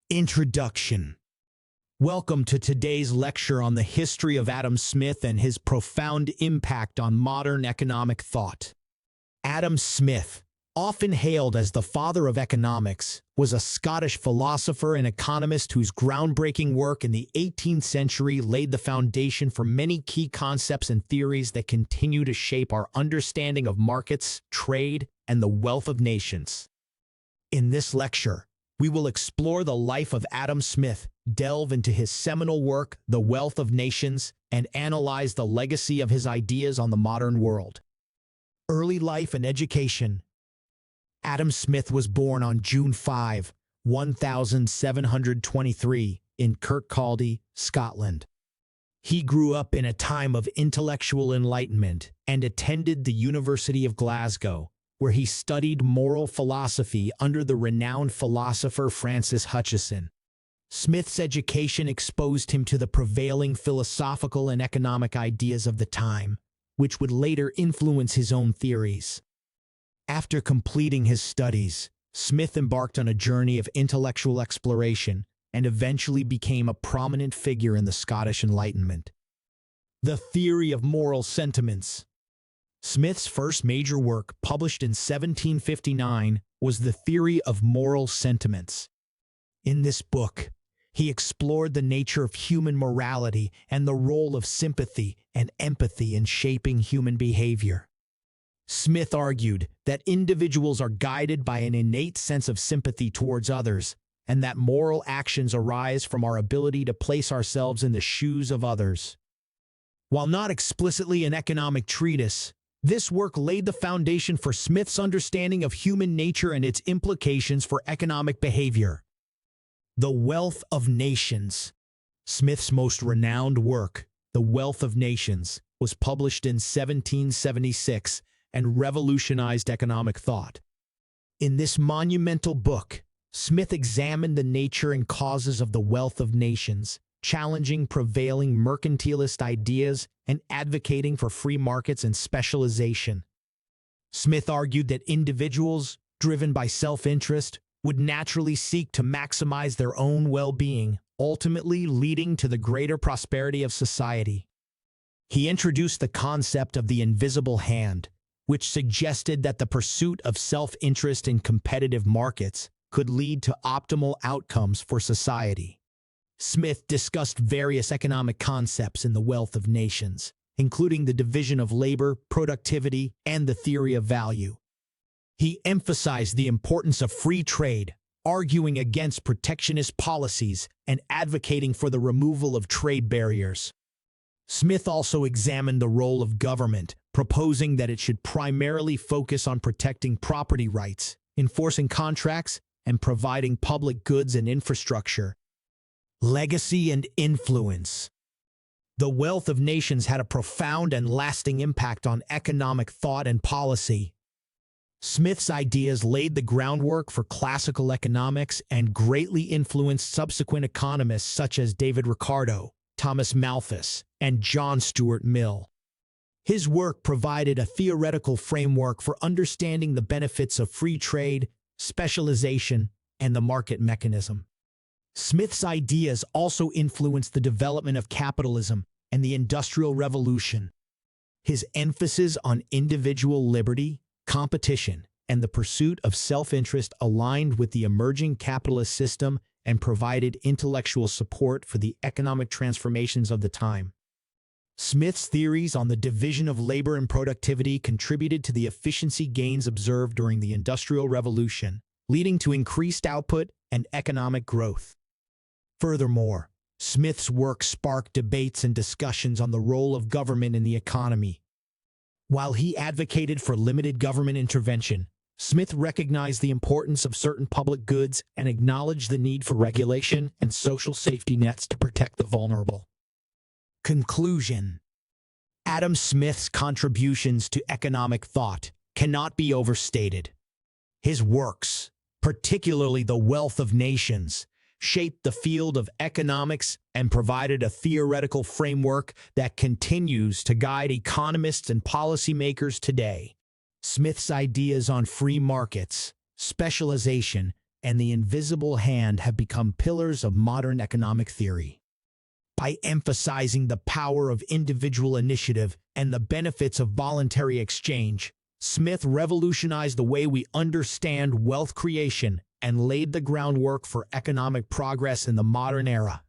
Introduction. Welcome to today's lecture on the history of Adam Smith and his profound impact on modern economic thought. Adam Smith, often hailed as the father of economics, was a Scottish philosopher and economist whose groundbreaking work in the 18th century laid the foundation for many key concepts and theories that continue to shape our understanding of markets, trade, and the wealth of nations. In this lecture, we will explore the life of Adam Smith, delve into his seminal work, The Wealth of Nations, and analyze the legacy of his ideas on the modern world. Early life and education. Adam Smith was born on June 5, 1723, in Kirkcaldy, Scotland. He grew up in a time of intellectual enlightenment and attended the University of Glasgow, where he studied moral philosophy under the renowned philosopher Francis Hutcheson. Smith's education exposed him to the prevailing philosophical and economic ideas of the time, which would later influence his own theories. After completing his studies, Smith embarked on a journey of intellectual exploration and eventually became a prominent figure in the Scottish Enlightenment. The theory of moral sentiments. Smith's first major work, published in 1759, was The Theory of Moral Sentiments. In this book, he explored the nature of human morality and the role of sympathy and empathy in shaping human behavior. Smith argued that individuals are guided by an innate sense of sympathy towards others, and that moral actions arise from our ability to place ourselves in the shoes of others. While not explicitly an economic treatise, this work laid the foundation for Smith's understanding of human nature and its implications for economic behavior. The Wealth of Nations. Smith's most renowned work, The Wealth of Nations, was published in 1776 and revolutionized economic thought. In this monumental book, Smith examined the nature and causes of the wealth of nations, challenging prevailing mercantilist ideas and advocating for free markets and specialization. Smith argued that individuals, driven by self-interest, would naturally seek to maximize their own well-being, ultimately leading to the greater prosperity of society. He introduced the concept of the invisible hand, which suggested that the pursuit of self-interest in competitive markets could lead to optimal outcomes for society. Smith discussed various economic concepts in The Wealth of Nations, including the division of labor, productivity, and the theory of value. He emphasized the importance of free trade, arguing against protectionist policies and advocating for the removal of trade barriers. Smith also examined the role of government, proposing that it should primarily focus on protecting property rights, enforcing contracts, and providing public goods and infrastructure. Legacy and influence. The Wealth of Nations had a profound and lasting impact on economic thought and policy. Smith's ideas laid the groundwork for classical economics and greatly influenced subsequent economists such as David Ricardo, Thomas Malthus, and John Stuart Mill. His work provided a theoretical framework for understanding the benefits of free trade, specialization, and the market mechanism. Smith's ideas also influenced the development of capitalism and the Industrial Revolution. His emphasis on individual liberty, competition, and the pursuit of self-interest aligned with the emerging capitalist system and provided intellectual support for the economic transformations of the time. Smith's theories on the division of labor and productivity contributed to the efficiency gains observed during the Industrial Revolution, leading to increased output and economic growth. Furthermore, Smith's work sparked debates and discussions on the role of government in the economy. While he advocated for limited government intervention, Smith recognized the importance of certain public goods and acknowledged the need for regulation and social safety nets to protect the vulnerable. Conclusion. Adam Smith's contributions to economic thought cannot be overstated. His works, particularly The Wealth of Nations, shaped the field of economics and provided a theoretical framework that continues to guide economists and policymakers today. Smith's ideas on free markets, specialization, and the invisible hand have become pillars of modern economic theory. By emphasizing the power of individual initiative and the benefits of voluntary exchange, Smith revolutionized the way we understand wealth creation and laid the groundwork for economic progress in the modern era.